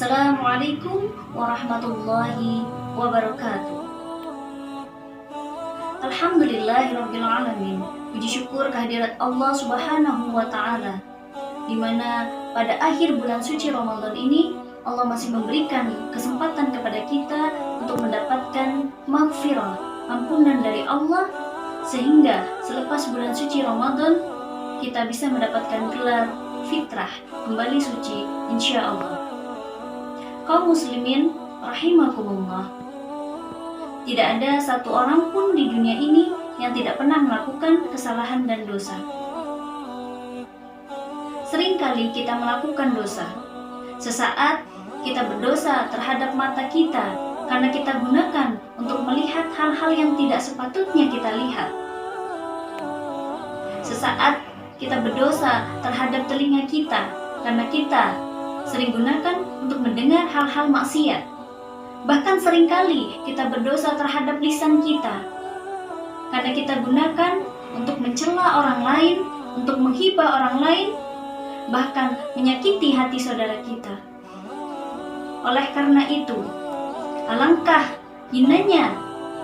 Assalamualaikum warahmatullahi wabarakatuh. Alhamdulillahirabbil alamin. Puji syukur kehadirat Allah Subhanahu wa taala, di mana pada akhir bulan suci Ramadan ini Allah masih memberikan kesempatan kepada kita untuk mendapatkan maghfirah, ampunan dari Allah, sehingga selepas bulan suci Ramadan kita bisa mendapatkan gelar fitrah, kembali suci insya Allah. Kaum muslimin rahimakumullah, tidak ada satu orang pun di dunia ini yang tidak pernah melakukan kesalahan dan dosa. Seringkali kita melakukan dosa. Sesaat kita berdosa terhadap mata kita karena kita gunakan untuk melihat hal-hal yang tidak sepatutnya kita lihat. Sesaat kita berdosa terhadap telinga kita karena kita sering gunakan untuk mendengar hal-hal maksiat. Bahkan seringkali kita berdosa terhadap lisan kita karena kita gunakan untuk mencela orang lain, untuk menghibah orang lain, bahkan menyakiti hati saudara kita. Oleh karena itu, alangkah hinanya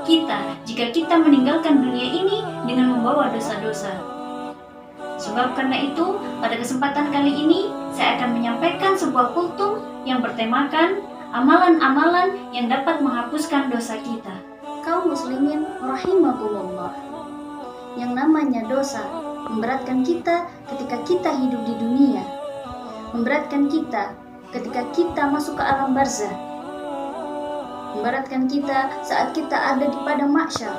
kita jika kita meninggalkan dunia ini dengan membawa dosa-dosa. Sebab karena itu, pada kesempatan kali ini saya akan menyampaikan sebuah kultum yang bertemakan amalan-amalan yang dapat menghapuskan dosa kita. Kaum muslimin rahimakumullah, yang namanya dosa memberatkan kita ketika kita hidup di dunia, memberatkan kita ketika kita masuk ke alam barzah, memberatkan kita saat kita ada di padang mahsyar,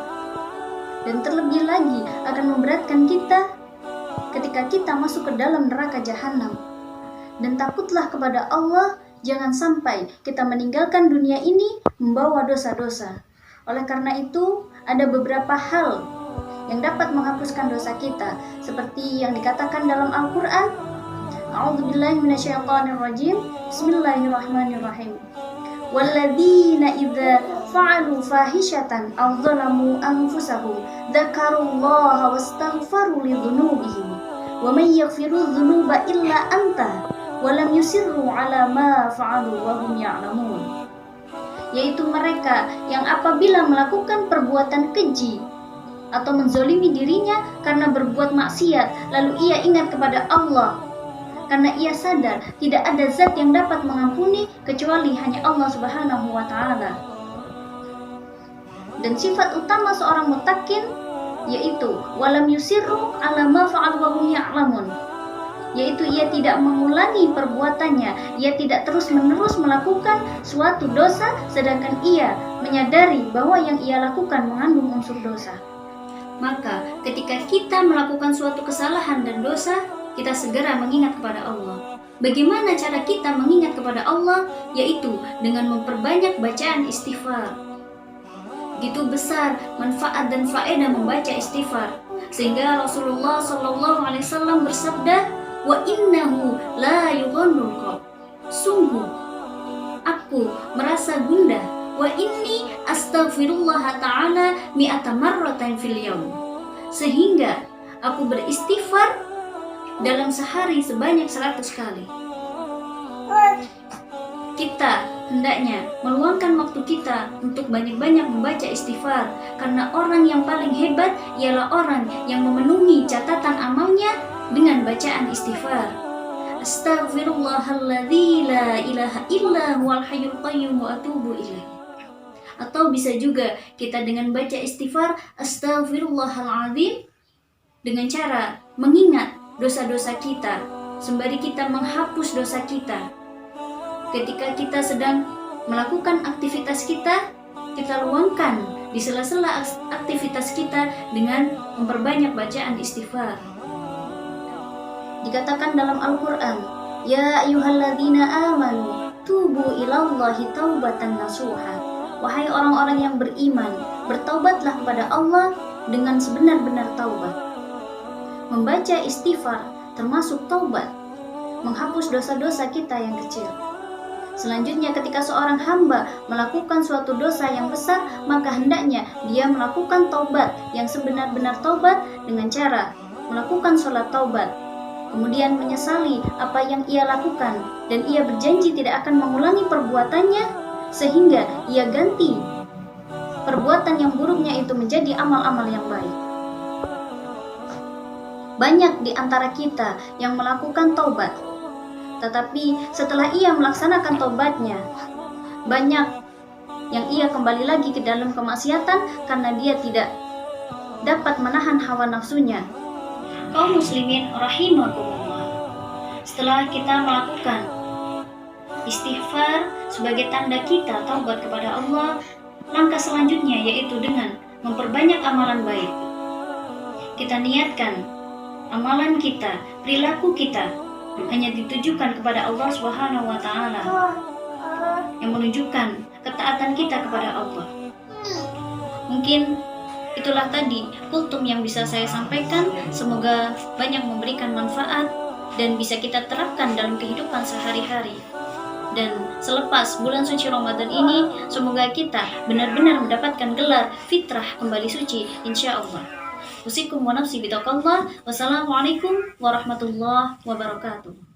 dan terlebih lagi akan memberatkan kita ketika kita masuk ke dalam neraka jahanam. Dan takutlah kepada Allah, jangan sampai kita meninggalkan dunia ini membawa dosa-dosa. Oleh karena itu, ada beberapa hal yang dapat menghapuskan dosa kita, seperti yang dikatakan dalam Al-Quran. A'udzubillahi minasyaitonirrajim. Bismillahirrahmanirrahim. Walladzina idza fa'alu fahishatan aw dzalamu anfusahum dzakarullaha wastaghfaru lidzunubihim wa may yaghfiru dzunuba illa anta wa lam yusirru ala ma fa'alu wa hum ya'lamun. Yaitu mereka yang apabila melakukan perbuatan keji atau menzolimi dirinya karena berbuat maksiat, lalu ia ingat kepada Allah, karena ia sadar tidak ada zat yang dapat mengampuni kecuali hanya Allah Subhanahu wa taala. Dan sifat utama seorang muttaqin yaitu walam yusirru ala ma fa'al wa hum ya'lamun, yaitu ia tidak mengulangi perbuatannya, ia tidak terus-menerus melakukan suatu dosa sedangkan ia menyadari bahwa yang ia lakukan mengandung unsur dosa. Maka ketika kita melakukan suatu kesalahan dan dosa, kita segera mengingat kepada Allah. Bagaimana cara kita mengingat kepada Allah? Yaitu dengan memperbanyak bacaan istighfar. Begitu besar manfaat dan faedah membaca istighfar, sehingga Rasulullah SAW bersabda, wa innahu la yughannul qalb. Sungguh aku merasa gundah, wa inni astaghfirullah ta'ala mi'ata marratan fil yaum, sehingga aku beristighfar dalam sehari sebanyak 100 kali. Kita hendaknya meluangkan waktu kita untuk banyak-banyak membaca istighfar, karena orang yang paling hebat ialah orang yang memenuhi catatan amalnya dengan bacaan istighfar. Astaghfirullahalladzi la ilaha illa huwal hayyul qayyum wa atubu ilaih. Atau bisa juga kita dengan baca istighfar astaghfirullahaladzim dengan cara mengingat dosa-dosa kita, sembari kita menghapus dosa kita. Ketika kita sedang melakukan aktivitas kita, kita luangkan di sela-sela aktivitas kita dengan memperbanyak bacaan istighfar. Dikatakan dalam Al-Quran, ya ayyuhalladzina amanu tubu ilallahi taubatan nasuha. Wahai orang-orang yang beriman, bertaubatlah kepada Allah dengan sebenar-benar taubat. Membaca istighfar termasuk taubat, menghapus dosa-dosa kita yang kecil. Selanjutnya, ketika seorang hamba melakukan suatu dosa yang besar, maka hendaknya dia melakukan taubat yang sebenar-benar taubat dengan cara melakukan sholat taubat, kemudian menyesali apa yang ia lakukan, dan ia berjanji tidak akan mengulangi perbuatannya, sehingga ia ganti perbuatan yang buruknya itu menjadi amal-amal yang baik. Banyak di antara kita yang melakukan taubat, tetapi setelah ia melaksanakan taubatnya, banyak yang ia kembali lagi ke dalam kemaksiatan karena dia tidak dapat menahan hawa nafsunya. Kaum muslimin rahimakumullah, setelah kita melakukan istighfar sebagai tanda kita taubat kepada Allah, langkah selanjutnya yaitu dengan memperbanyak amalan baik. Kita niatkan amalan kita, perilaku kita hanya ditujukan kepada Allah Subhanahu wa taala, yang menunjukkan ketaatan kita kepada Allah. Mungkin itulah tadi kultum yang bisa saya sampaikan. Semoga banyak memberikan manfaat dan bisa kita terapkan dalam kehidupan sehari-hari. Dan selepas bulan suci Ramadan ini, semoga kita benar-benar mendapatkan gelar fitrah kembali suci, insya Allah. Usikum wa nafsi bitaqallah. Wassalamualaikum warahmatullahi wabarakatuh.